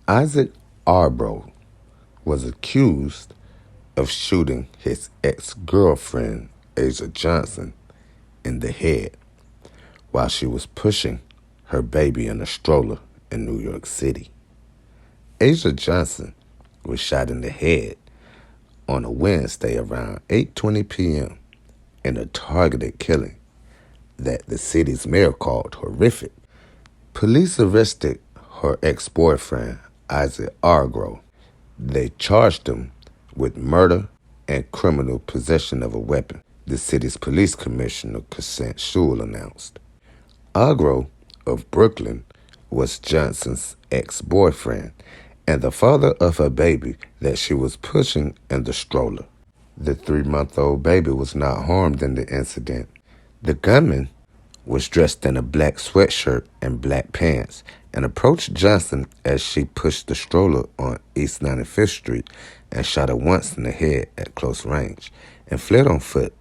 Isaac Arbro was accused of shooting his ex-girlfriend, Asia Johnson, in the head while she was pushing her baby in a stroller in New York City. Asia Johnson was shot in the head on a Wednesday around 8:20 p.m. in a targeted killing that the city's mayor called horrific. Police arrested her ex-boyfriend, Isaac Arbro. They charged him with murder and criminal possession of a weapon, the city's police commissioner, Shawn, announced. Arbro of Brooklyn was Johnson's ex-boyfriend and the father of her baby that she was pushing in the stroller. The 3-month-old baby was not harmed in the incident. The gunman was dressed in a black sweatshirt and black pants and approached Johnson as she pushed the stroller on East 95th Street and shot her once in the head at close range and fled on foot.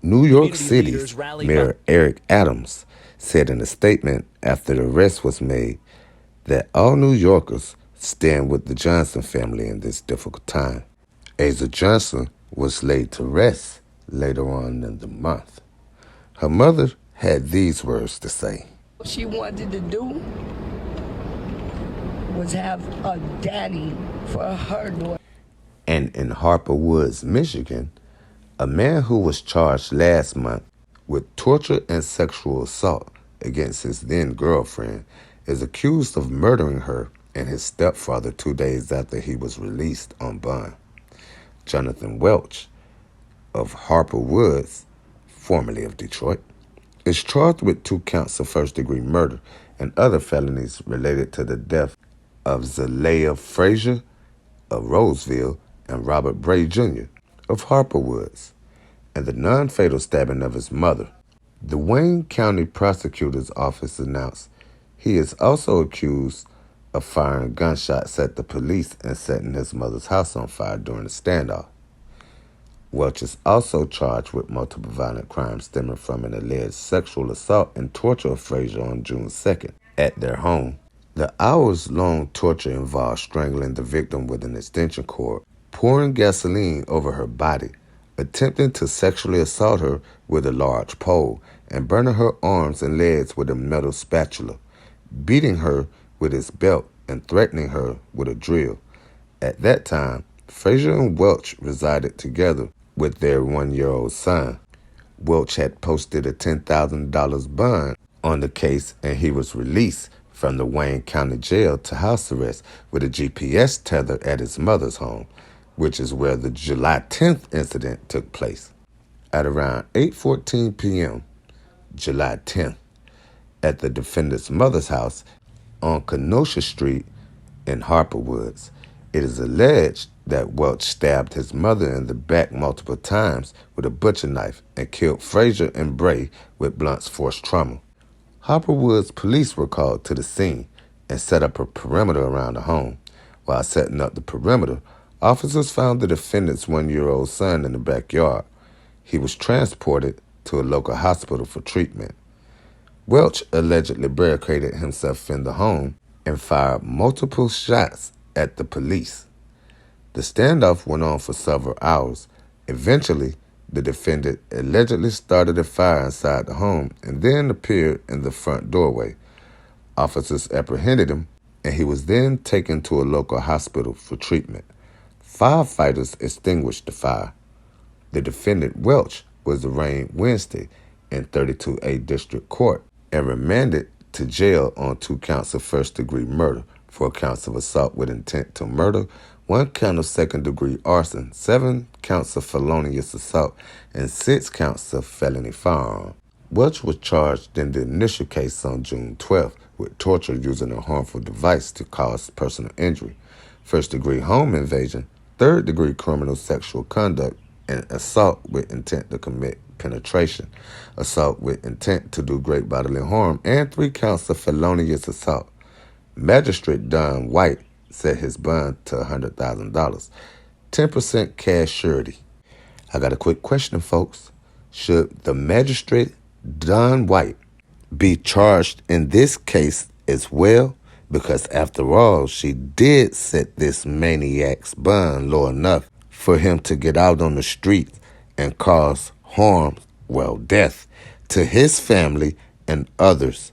New York City's Mayor Eric Adams said in a statement after the arrest was made that all New Yorkers stand with the Johnson family in this difficult time. Asia Johnson was laid to rest later on in the month. Her mother had these words to say. What she wanted to do was have a daddy for her daughter. And in Harper Woods, Michigan, a man who was charged last month with torture and sexual assault against his then-girlfriend is accused of murdering her and his stepfather 2 days after he was released on bond. Jonathan Welch of Harper Woods, formerly of Detroit, is charged with 2 counts of first-degree murder and other felonies related to the death of Zlayiah Frazier of Roseville and Robert Bray Jr. of Harper Woods, and the non-fatal stabbing of his mother. The Wayne County Prosecutor's Office announced he is also accused of firing gunshots at the police and setting his mother's house on fire during a standoff. Welch is also charged with multiple violent crimes stemming from an alleged sexual assault and torture of Frazier on June 2nd at their home. The hours-long torture involved strangling the victim with an extension cord, pouring gasoline over her body, attempting to sexually assault her with a large pole, and burning her arms and legs with a metal spatula, beating her with his belt and threatening her with a drill. At that time, Frazier and Welch resided together with their 1-year-old son. Welch had posted a $10,000 bond on the case, and he was released from the Wayne County Jail to house arrest with a GPS tether at his mother's home, which is where the July 10th incident took place. At around 8:14 p.m., July 10th, at the defendant's mother's house on Kenosha Street in Harper Woods, it is alleged that Welch stabbed his mother in the back multiple times with a butcher knife and killed Frazier and Bray with blunt force trauma. Harper Woods police were called to the scene and set up a perimeter around the home. While setting up the perimeter, officers found the defendant's 1-year-old son in the backyard. He was transported to a local hospital for treatment. Welch allegedly barricaded himself in the home and fired multiple shots at the police. The standoff went on for several hours. Eventually, the defendant allegedly started a fire inside the home and then appeared in the front doorway. Officers apprehended him, and he was then taken to a local hospital for treatment. Firefighters extinguished the fire. The defendant, Welch, was arraigned Wednesday in 32A District Court and remanded to jail on 2 counts of first-degree murder, 4 counts of assault with intent to murder, 1 count of second-degree arson, 7 counts of felonious assault, and 6 counts of felony firearm. Welch was charged in the initial case on June 12th with torture using a harmful device to cause personal injury, first-degree home invasion, third-degree criminal sexual conduct, and assault with intent to commit penetration, assault with intent to do great bodily harm, and 3 counts of felonious assault. Magistrate Don White set his bond to $100,000, 10% cash surety. I got a quick question, folks. Should the magistrate Don White be charged in this case as well because after all, she did set this maniac's bond low enough for him to get out on the streets and cause harm, well, death, to his family and others.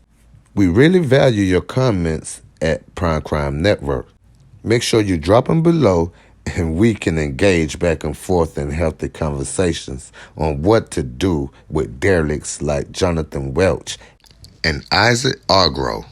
We really value your comments at Prime Crime Network. Make sure you drop them below and we can engage back and forth in healthy conversations on what to do with derelicts like Jonathan Welch and Isaac Argro.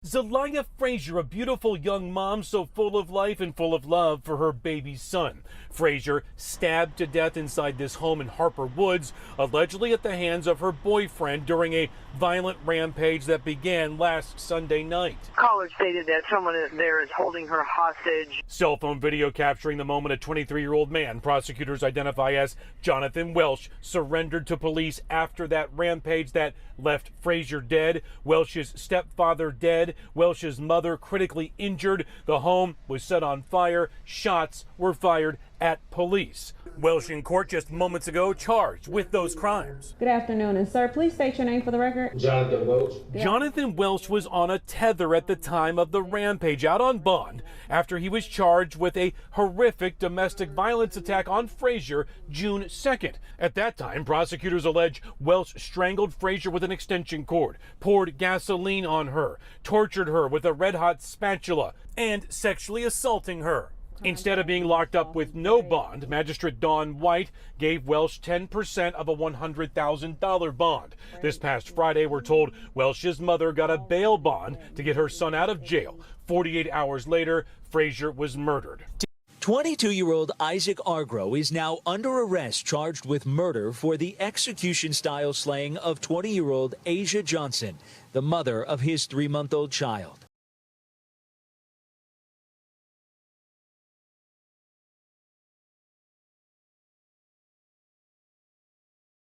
Zlayiah Frazier, a beautiful young mom so full of life and full of love for her baby son. Frazier stabbed to death inside this home in Harper Woods, allegedly at the hands of her boyfriend during a violent rampage that began last Sunday night. Caller stated that someone there is holding her hostage. Cell phone video capturing the moment a 23-year-old man prosecutors identify as Jonathan Welch surrendered to police after that rampage that left Frazier dead, Welch's stepfather dead, Welch's mother critically injured. The home was set on fire. Shots were fired at police. Welch in court just moments ago charged with those crimes. Good afternoon, and sir, please state your name for the record. Jonathan Welch. Jonathan Welch was on a tether at the time of the rampage, out on bond, after he was charged with a horrific domestic violence attack on Frazier June 2nd. At that time, prosecutors allege Welch strangled Frazier with an extension cord, poured gasoline on her, tortured her with a red-hot spatula, and sexually assaulting her. Instead of being locked up with no bond, Magistrate Dawn White gave Welch 10% of a $100,000 bond. This past Friday, we're told Welch's mother got a bail bond to get her son out of jail. 48 hours later, Frazier was murdered. 22-year-old Isaac Argro is now under arrest, charged with murder for the execution-style slaying of 20-year-old Azsia Johnson, the mother of his 3-month-old child.